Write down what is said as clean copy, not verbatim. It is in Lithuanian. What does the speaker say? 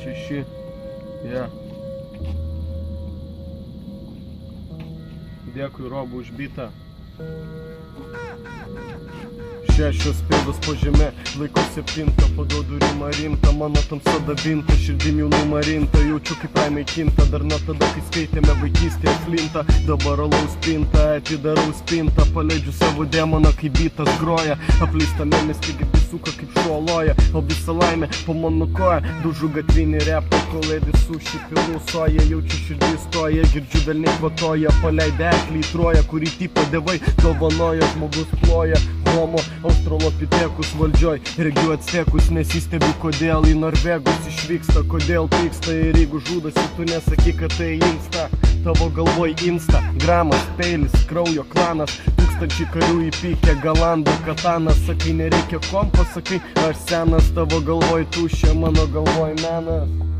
6. Yeah. Dėkui Robu už bitą. Šešios pėdos po žeme, laiko 7, paduodu rimą rimtą, mano tamsa dabinta, širdim jau numarinta, jaučiu kaip raimai kinta, dar nuo tada, kai skaitėme vaikystėje flintą, dabar alaus pinta, atidarau spintą, paleidžiu savo demoną, kai bitas groja, apleista mėnestį girdi suka kaip šuoloja, o visa laimė po mano koja, dužu gatvinį repą, kolėdį suši pilų soja, jaučiu širdį stoja, girdžiu velniai kvatoja, paleidę eklį į troją, kurį tipo devai dovanoja, žmogus ploja, homo, australopitekus valdžioj, regiu atstekus, nesistebiu, kodėl į Norvegus išvyksta, kodėl pyksta ir jeigu žudosi, tu nesakyk, kad tai insta, tavo galvoj insta, gramas, peilis, kraujo klanas, tūkstančiai karių įpykę, galanda, katanas, sakai, nereikia kompo, sakai, aš senas, tavo galvoj tuščia, mano galvoj menas.